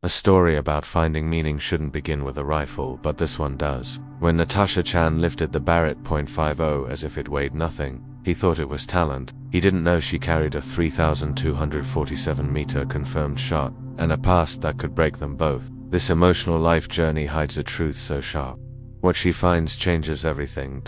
A story about finding meaning shouldn't begin with a rifle, but this one does. When Natasha Chan lifted the Barrett .50 as if it weighed nothing, he thought it was talent. He didn't know she carried a 3,247-meter confirmed shot, and a past that could break them both. This emotional life journey hides a truth so sharp. What she finds changes everything.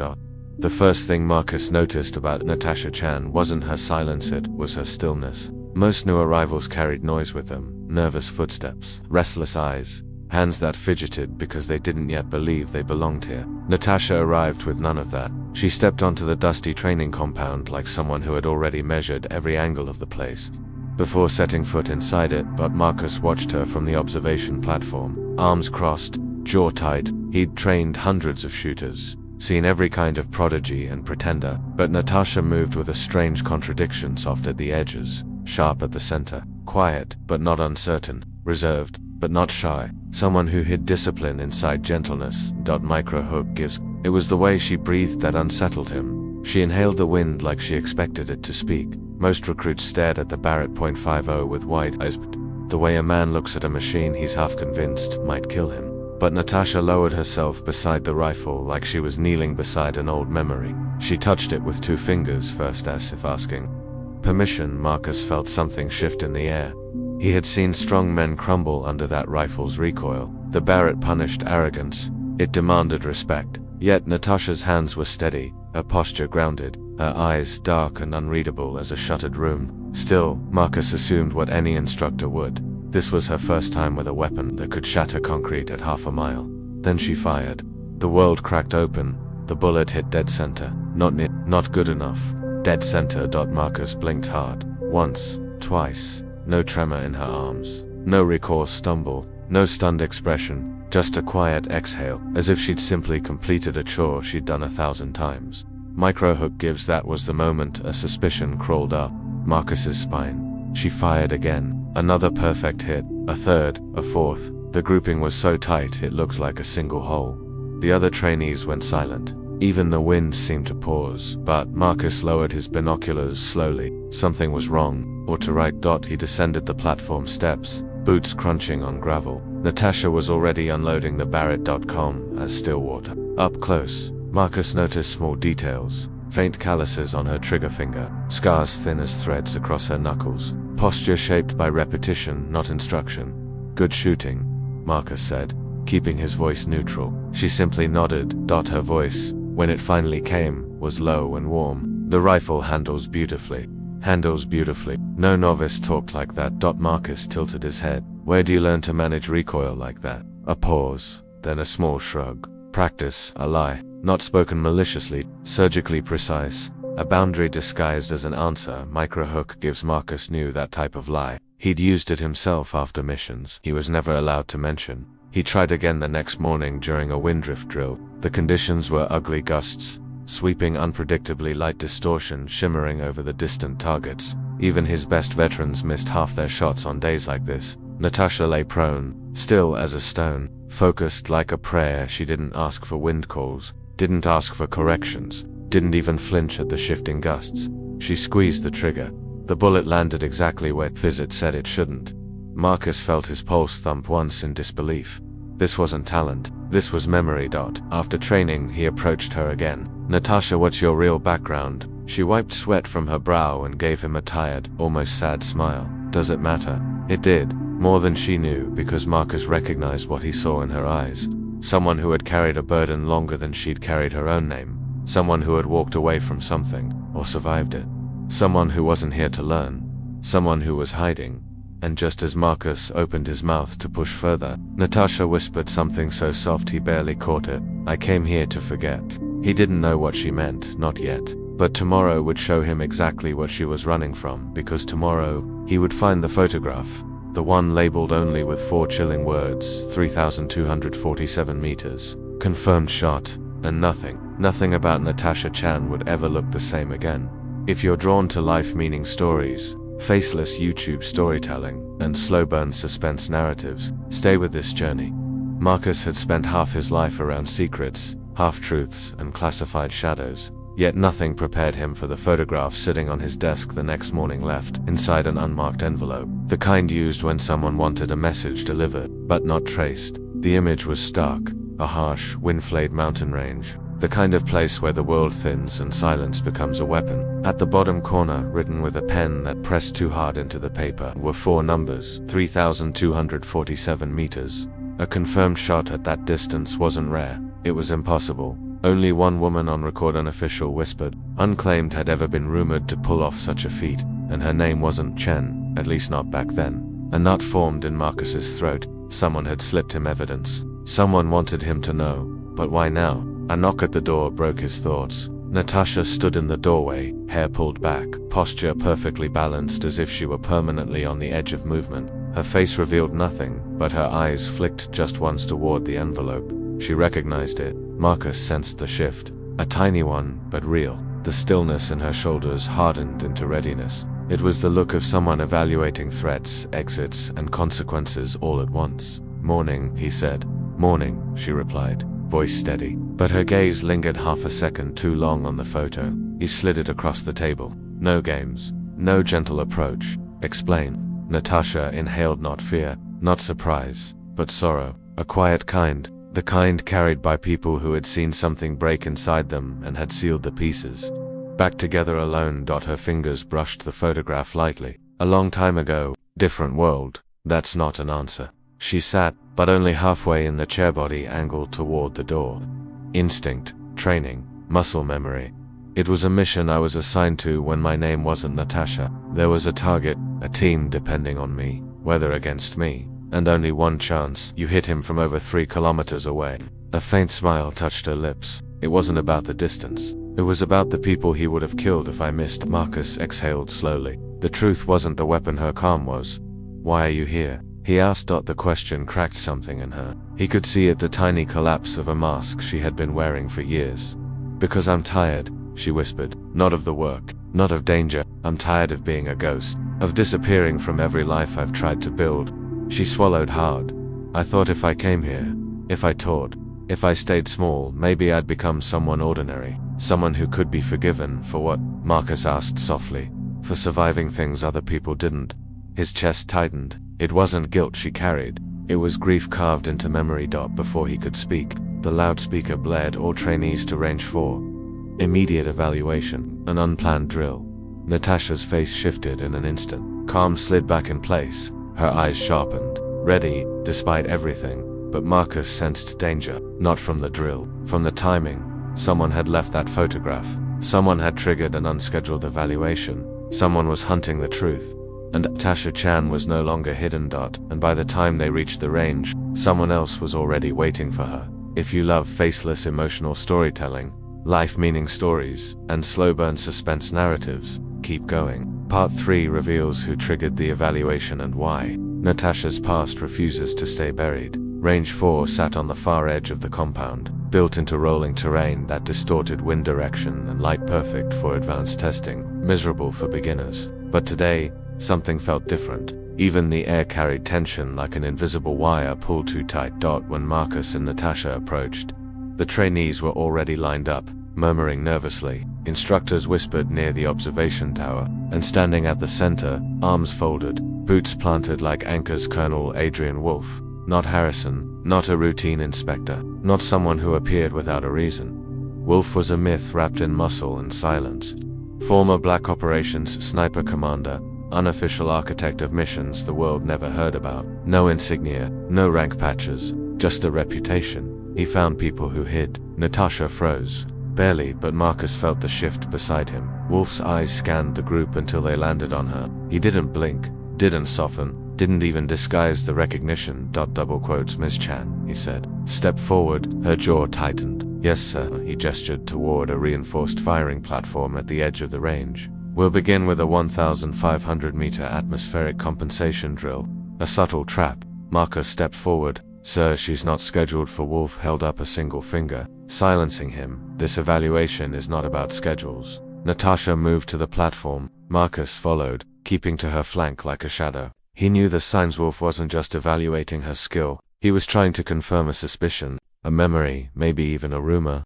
The first thing Marcus noticed about Natasha Chan wasn't her silence, it was her stillness. Most new arrivals carried noise with them, nervous footsteps, restless eyes, hands that fidgeted because they didn't yet believe they belonged here. Natasha arrived with none of that. She stepped onto the dusty training compound like someone who had already measured every angle of the place before setting foot inside it, but Marcus watched her from the observation platform, arms crossed, jaw tight. He'd trained hundreds of shooters, seen every kind of prodigy and pretender, but Natasha moved with a strange contradiction, soft at the edges, sharp at the center, quiet but not uncertain, reserved but not shy, someone who hid discipline inside gentleness. Micro hook gives. It was the way she breathed that unsettled him. She inhaled the wind like she expected it to speak. Most recruits stared at the Barrett .50 with wide eyes, the way a man looks at a machine he's half convinced might kill him. But Natasha lowered herself beside the rifle like she was kneeling beside an old memory. She touched it with 2 fingers first, as if asking permission. Marcus felt something shift in the air. He had seen strong men crumble under that rifle's recoil. The Barrett punished arrogance. It demanded respect. Yet Natasha's hands were steady, her posture grounded, her eyes dark and unreadable as a shuttered room. Still, Marcus assumed what any instructor would. This was her first time with a weapon that could shatter concrete at half a mile. Then she fired. The world cracked open. The bullet hit dead center. Not near, not good enough. Dead center. Marcus blinked hard. Once, twice. No tremor in her arms. No recourse stumble. No stunned expression. Just a quiet exhale, as if she'd simply completed a chore she'd done 1,000 times. Micro hook gives. That was the moment a suspicion crawled up Marcus's spine. She fired again. Another perfect hit. A third. A fourth. The grouping was so tight it looked like a single hole. The other trainees went silent. Even the wind seemed to pause, but Marcus lowered his binoculars slowly. Something was wrong, or to right. He descended the platform steps, boots crunching on gravel. Natasha was already unloading the Barrett.com as Stillwater. Up close, Marcus noticed small details. Faint calluses on her trigger finger, scars thin as threads across her knuckles, posture shaped by repetition, not instruction. Good shooting, Marcus said, keeping his voice neutral. She simply nodded. Her voice, when it finally came, was low and warm. The rifle handles beautifully. Handles beautifully. No novice talked like that. Marcus tilted his head. Where do you learn to manage recoil like that? A pause, then a small shrug. Practice. A lie. Not spoken maliciously, surgically precise. A boundary disguised as an answer. Micro hook gives. Marcus knew that type of lie. He'd used it himself after missions he was never allowed to mention. He tried again the next morning during a windrift drill. The conditions were ugly: gusts, sweeping unpredictably, light distortion shimmering over the distant targets. Even his best veterans missed half their shots on days like this. Natasha lay prone, still as a stone, focused like a prayer. She didn't ask for wind calls, didn't ask for corrections, didn't even flinch at the shifting gusts. She squeezed the trigger. The bullet landed exactly where Visit said it shouldn't. Marcus felt his pulse thump once in disbelief. This wasn't talent, this was memory. After training, he approached her again. Natasha, what's your real background? She wiped sweat from her brow and gave him a tired, almost sad smile. Does it matter? It did, more than she knew, because Marcus recognized what he saw in her eyes. Someone who had carried a burden longer than she'd carried her own name. Someone who had walked away from something, or survived it. Someone who wasn't here to learn. Someone who was hiding. And just as Marcus opened his mouth to push further, Natasha whispered something so soft he barely caught it. I came here to forget. He didn't know what she meant, not yet. But tomorrow would show him exactly what she was running from, because tomorrow, he would find the photograph. The one labeled only with 4 chilling words, 3,247 meters. Confirmed shot, and nothing about Natasha Chan would ever look the same again. If you're drawn to life-meaning stories, faceless YouTube storytelling, and slow-burn suspense narratives, stay with this journey. Marcus had spent half his life around secrets, half-truths, and classified shadows. Yet nothing prepared him for the photograph sitting on his desk the next morning, left inside an unmarked envelope, the kind used when someone wanted a message delivered, but not traced. The image was stark, a harsh, wind-flayed mountain range, the kind of place where the world thins and silence becomes a weapon. At the bottom corner, written with a pen that pressed too hard into the paper, were 4 numbers: 3,247 meters. A confirmed shot at that distance wasn't rare. It was impossible. Only one woman on record, an official, whispered, unclaimed, had ever been rumored to pull off such a feat, and her name wasn't Chen, at least not back then. A knot formed in Marcus's throat. Someone had slipped him evidence. Someone wanted him to know. But why now? A knock at the door broke his thoughts. Natasha stood in the doorway, hair pulled back, posture perfectly balanced as if she were permanently on the edge of movement. Her face revealed nothing, but her eyes flicked just once toward the envelope. She recognized it. Marcus sensed the shift. A tiny one, but real. The stillness in her shoulders hardened into readiness. It was the look of someone evaluating threats, exits, and consequences all at once. "Morning," he said. "Morning," she replied, voice steady. But her gaze lingered half a second too long on the photo. He slid it across the table. "No games. No gentle approach. Explain." Natasha inhaled, not fear, not surprise, but sorrow. A quiet kind. The kind carried by people who had seen something break inside them and had sealed the pieces back together alone. Her fingers brushed the photograph lightly. "A long time ago, different world. That's not an answer." She sat, but only halfway in the chair, body angled toward the door. Instinct, training, muscle memory. It was a mission I was assigned to when my name wasn't Natasha. There was a target, a team depending on me, whether against me, and only one chance. You hit him from over 3 kilometers away. A faint smile touched her lips. It wasn't about the distance. It was about the people he would have killed if I missed. Marcus exhaled slowly. The truth wasn't the weapon, her calm was. "Why are you here?" he asked. The question cracked something in her. He could see it, the tiny collapse of a mask she had been wearing for years. "Because I'm tired," she whispered. "Not of the work, not of danger. I'm tired of being a ghost, of disappearing from every life I've tried to build." She swallowed hard. "I thought if I came here, if I taught, if I stayed small, maybe I'd become someone ordinary, someone who could be forgiven for what?" Marcus asked softly. "For surviving things other people didn't." His chest tightened. It wasn't guilt she carried. It was grief carved into memory. Before he could speak, the loudspeaker blared, "All trainees to range 4. Immediate evaluation." An unplanned drill. Natasha's face shifted in an instant. Calm slid back in place. Her eyes sharpened, ready, despite everything. But Marcus sensed danger, not from the drill, from the timing. Someone had left that photograph. Someone had triggered an unscheduled evaluation. Someone was hunting the truth. And Natasha Chan was no longer hidden. And by the time they reached the range, someone else was already waiting for her. If you love faceless emotional storytelling, life-meaning stories, and slow-burn suspense narratives, keep going. Part 3 reveals who triggered the evaluation and why. Natasha's past refuses to stay buried. Range 4 sat on the far edge of the compound, built into rolling terrain that distorted wind direction and light, perfect for advanced testing, miserable for beginners. But today, something felt different. Even the air carried tension, like an invisible wire pulled too tight. When Marcus and Natasha approached, the trainees were already lined up, murmuring nervously. Instructors whispered near the observation tower, and standing at the center, arms folded, boots planted like anchors, Colonel Adrian Wolf. Not Harrison, not a routine inspector, not someone who appeared without a reason. Wolf was a myth wrapped in muscle and silence. Former Black Operations Sniper Commander, unofficial architect of missions the world never heard about. No insignia, no rank patches, just a reputation. He found people who hid. Natasha froze. Barely, but Marcus felt the shift beside him. Wolf's eyes scanned the group until they landed on her. He didn't blink, didn't soften, didn't even disguise the recognition. "Miss Chan," he said. "Step forward." Her jaw tightened. "Yes, sir." He gestured toward a reinforced firing platform at the edge of the range. "We'll begin with a 1,500-meter atmospheric compensation drill. A subtle trap." Marcus stepped forward. "Sir, she's not scheduled for." Wolf held up a single finger, silencing him. "This evaluation is not about schedules." Natasha moved to the platform. Marcus followed, keeping to her flank like a shadow. He knew the signs. Wolf wasn't just evaluating her skill. He was trying to confirm a suspicion, a memory, maybe even a rumor.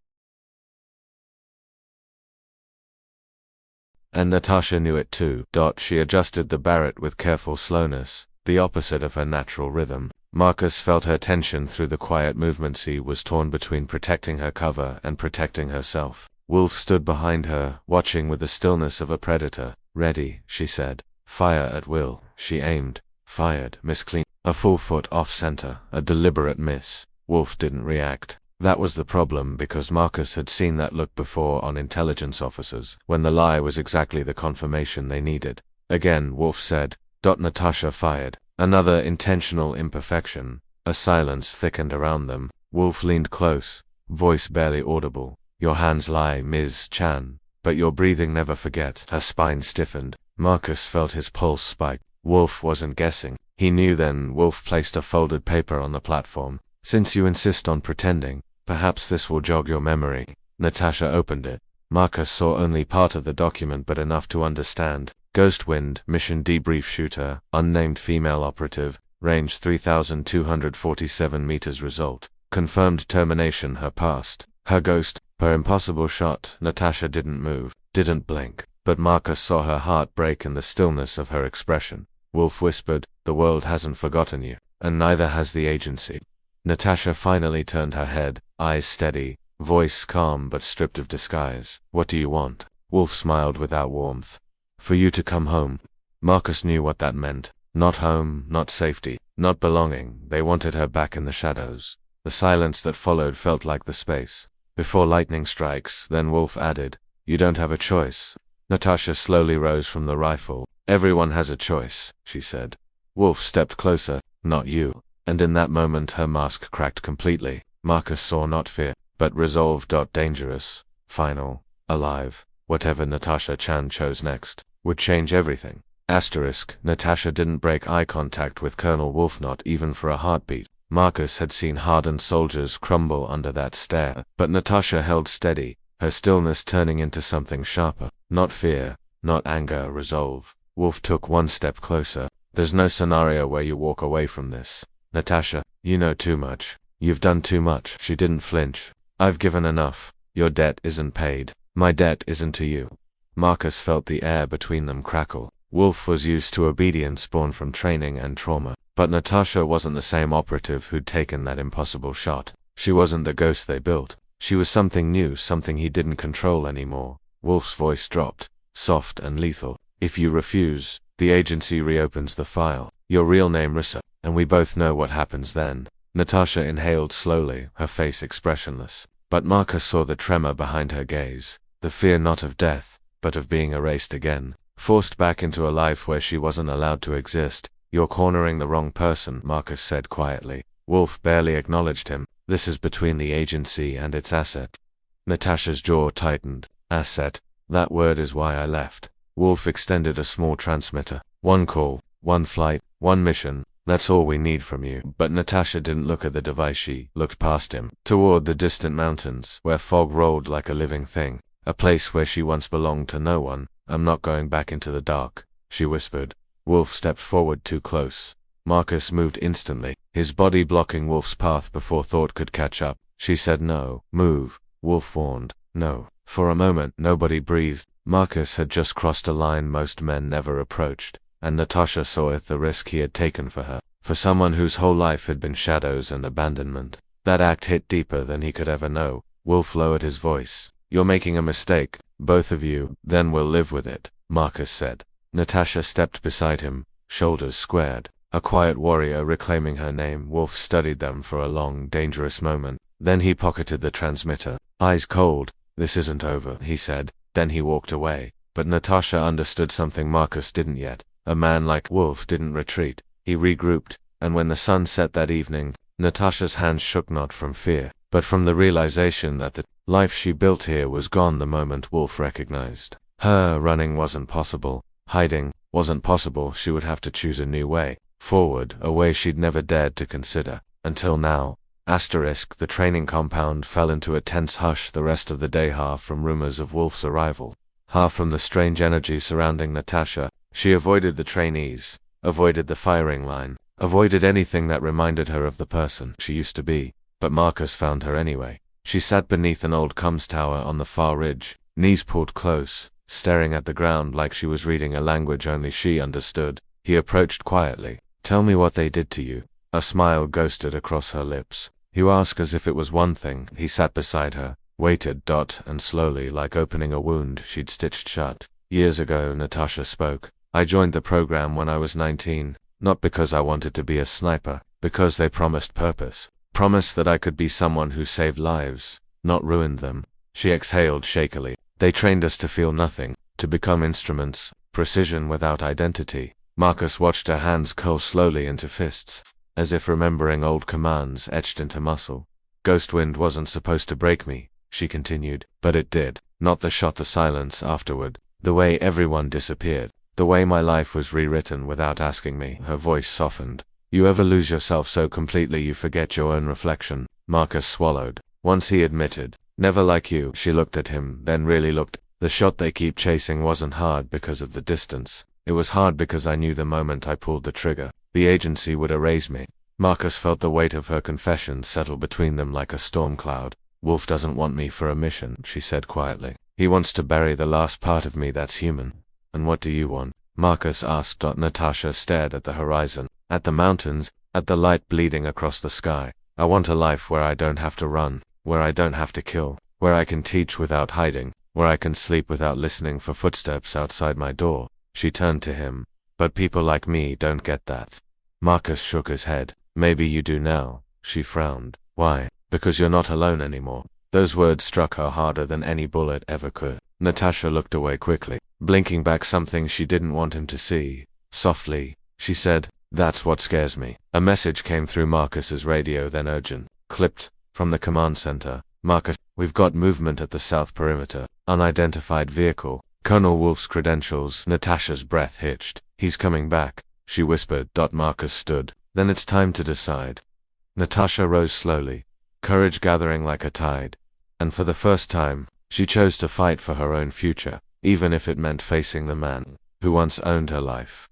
And Natasha knew it too. She adjusted the Barrett with careful slowness, the opposite of her natural rhythm. Marcus felt her tension through the quiet movements. He was torn between protecting her cover and protecting herself. Wolf stood behind her, watching with the stillness of a predator. Ready, she said. Fire at will. She aimed. Fired. Missed clean. A full foot off-center. A deliberate miss. Wolf didn't react. That was the problem, because Marcus had seen that look before on intelligence officers, when the lie was exactly the confirmation they needed. Again, Wolf said. Natasha fired. Another intentional imperfection. A silence thickened around them. Wolf leaned close, voice barely audible. Your hands lie, Ms. Chan, but your breathing never forget. Her spine stiffened. Marcus felt his pulse spike. Wolf wasn't guessing. He knew then. Wolf placed a folded paper on the platform. Since you insist on pretending, perhaps this will jog your memory. Natasha opened it. Marcus saw only part of the document, but enough to understand. Ghost Wind, mission debrief shooter, unnamed female operative, range 3,247 meters result. Confirmed termination. Her past. Her ghost. Her impossible shot. Natasha didn't move, didn't blink, but Marcus saw her heart break in the stillness of her expression. Wolf whispered, the world hasn't forgotten you, and neither has the agency. Natasha finally turned her head, eyes steady, voice calm but stripped of disguise. What do you want? Wolf smiled without warmth. For you to come home. Marcus knew what that meant. Not home, not safety, not belonging. They wanted her back in the shadows. The silence that followed felt like the space before lightning strikes. Then Wolf added, you don't have a choice. Natasha slowly rose from the rifle. Everyone has a choice, she said. Wolf stepped closer. Not you. And in that moment her mask cracked completely. Marcus saw not fear, but resolve. Dangerous, final, alive. Whatever Natasha Chan chose next would change everything. Asterisk. Natasha didn't break eye contact with Colonel Wolf, not even for a heartbeat. Marcus had seen hardened soldiers crumble under that stare, but Natasha held steady, her stillness turning into something sharper. Not fear, not anger, resolve. Wolf took one step closer. There's no scenario where you walk away from this. Natasha, you know too much. You've done too much. She didn't flinch. I've given enough. Your debt isn't paid. My debt isn't to you. Marcus felt the air between them crackle. Wolf was used to obedience born from training and trauma, but Natasha wasn't the same operative who'd taken that impossible shot. She wasn't the ghost they built. She was something new, something he didn't control anymore. Wolf's voice dropped, soft and lethal. If you refuse, the agency reopens the file. Your real name Rissa, and we both know what happens then. Natasha inhaled slowly, her face expressionless. But Marcus saw the tremor behind her gaze, the fear not of death, but of being erased again, forced back into a life where she wasn't allowed to exist. You're cornering the wrong person, Marcus said quietly. Wolf barely acknowledged him. This is between the agency and its asset. Natasha's jaw tightened. Asset. That word is why I left. Wolf extended a small transmitter. One call, one flight, one mission. That's all we need from you. But Natasha didn't look at the device. She looked past him, toward the distant mountains, where fog rolled like a living thing. A place where she once belonged to no one. I'm not going back into the dark, she whispered. Wolf stepped forward too close. Marcus moved instantly, his body blocking Wolf's path before thought could catch up. She said no. Move, Wolf warned. No. For a moment, nobody breathed. Marcus had just crossed a line most men never approached, and Natasha saw it, the risk he had taken for her, for someone whose whole life had been shadows and abandonment. That act hit deeper than he could ever know. Wolf lowered his voice. You're making a mistake, both of you, then we'll live with it, Marcus said. Natasha stepped beside him, shoulders squared. A quiet warrior reclaiming her name. Wolf studied them for a long, dangerous moment. Then he pocketed the transmitter. Eyes cold. This isn't over, he said. Then he walked away. But Natasha understood something Marcus didn't yet. A man like Wolf didn't retreat. He regrouped, and when the sun set that evening, Natasha's hands shook not from fear, but from the realization that the life she built here was gone the moment Wolf recognized. Her running wasn't possible. Hiding wasn't possible. She would have to choose a new way. Forward, a way she'd never dared to consider. Until now. Asterisk. The training compound fell into a tense hush the rest of the day, half from rumors of Wolf's arrival, half from the strange energy surrounding Natasha. She avoided the trainees, avoided the firing line, avoided anything that reminded her of the person she used to be. But Marcus found her anyway. She sat beneath an old comms tower on the far ridge, knees pulled close, staring at the ground like she was reading a language only she understood. He approached quietly. "Tell me what they did to you." A smile ghosted across her lips. "You ask as if it was one thing." He sat beside her, waited, and slowly, like opening a wound she'd stitched shut. "Years ago," Natasha spoke, "I joined the program when I was 19, not because I wanted to be a sniper, because they promised purpose. Promised that I could be someone who saved lives, not ruined them." She exhaled shakily. "They trained us to feel nothing, to become instruments, precision without identity." Marcus watched her hands curl slowly into fists, as if remembering old commands etched into muscle. "Ghost wind wasn't supposed to break me," she continued, "but it did. Not the shot, the silence afterward, the way everyone disappeared, the way my life was rewritten without asking me." Her voice softened. "You ever lose yourself so completely you forget your own reflection?" Marcus swallowed. Once he admitted, "Never like you." She looked at him, then really looked. "The shot they keep chasing wasn't hard because of the distance. It was hard because I knew the moment I pulled the trigger, the agency would erase me." Marcus felt the weight of her confession settle between them like a storm cloud. "Wolf doesn't want me for a mission," she said quietly. "He wants to bury the last part of me that's human." "And what do you want?" Marcus asked. Natasha stared at the horizon, at the mountains, at the light bleeding across the sky. "I want a life where I don't have to run, where I don't have to kill, where I can teach without hiding, where I can sleep without listening for footsteps outside my door." She turned to him. "But people like me don't get that." Marcus shook his head. "Maybe you do now." She frowned. "Why?" "Because you're not alone anymore." Those words struck her harder than any bullet ever could. Natasha looked away quickly, blinking back something she didn't want him to see. Softly, she said, "That's what scares me." A message came through Marcus's radio, then urgent, clipped, from the command center. "Marcus, we've got movement at the south perimeter. Unidentified vehicle. Colonel Wolf's credentials." Natasha's breath hitched. "He's coming back," she whispered. Marcus stood. "Then it's time to decide." Natasha rose slowly, courage gathering like a tide. And for the first time, she chose to fight for her own future, even if it meant facing the man who once owned her life.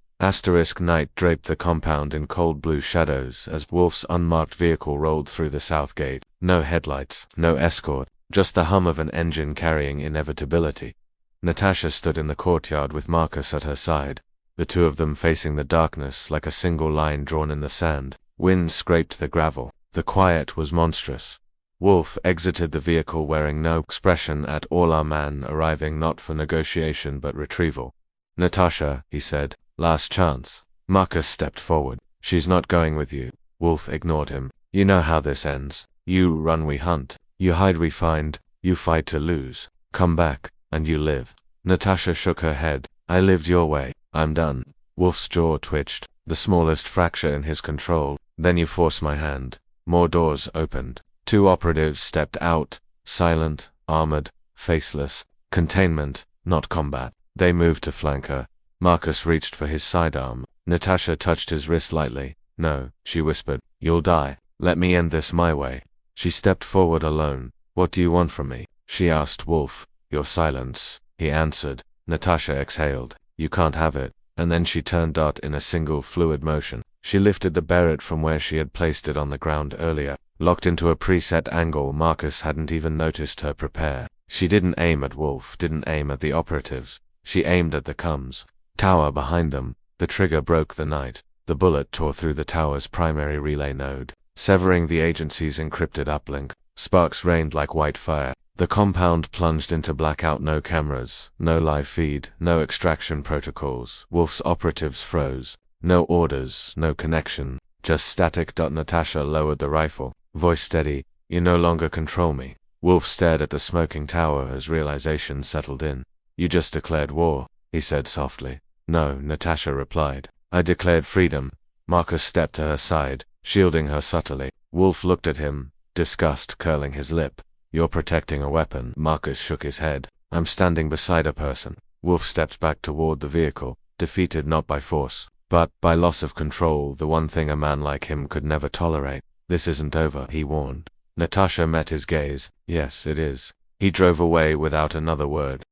Night draped the compound in cold blue shadows as Wolf's unmarked vehicle rolled through the south gate. No headlights, no escort, just the hum of an engine carrying inevitability. Natasha stood in the courtyard with Marcus at her side, the two of them facing the darkness like a single line drawn in the sand. Wind scraped the gravel. The quiet was monstrous. Wolf exited the vehicle wearing no expression at all. "Our man arriving not for negotiation but retrieval." "Natasha," he said, "last chance." Marcus stepped forward. "She's not going with you." Wolf ignored him. "You know how this ends. You run, we hunt. You hide, we find. You fight to lose. Come back, and you live." Natasha shook her head. "I lived your way. I'm done." Wolf's jaw twitched, the smallest fracture in his control. "Then you force my hand." More doors opened. Two operatives stepped out, silent, armored, faceless. Containment, not combat. They moved to flank her. Marcus reached for his sidearm. Natasha touched his wrist lightly. "No," she whispered. "You'll die. Let me end this my way." She stepped forward alone. "What do you want from me?" she asked Wolf. "Your silence," he answered. Natasha exhaled. "You can't have it." And then she turned in a single fluid motion. She lifted the Barrett from where she had placed it on the ground earlier, locked into a preset angle. Marcus hadn't even noticed her prepare. She didn't aim at Wolf, didn't aim at the operatives. She aimed at the comms tower behind them. The trigger broke the night. The bullet tore through the tower's primary relay node, severing the agency's encrypted uplink. Sparks rained like white fire. The compound plunged into blackout. No cameras, no live feed, no extraction protocols. Wolf's operatives froze. No orders, no connection, just static. Natasha lowered the rifle, voice steady. "You no longer control me." Wolf stared at the smoking tower as realization settled in. "You just declared war," he said softly. "No," Natasha replied. "I declared freedom." Marcus stepped to her side, shielding her subtly. Wolf looked at him, disgust curling his lip. "You're protecting a weapon." Marcus shook his head. "I'm standing beside a person." Wolf stepped back toward the vehicle, defeated not by force, but by loss of control, the one thing a man like him could never tolerate. "This isn't over," he warned. Natasha met his gaze. "Yes, it is." He drove away without another word.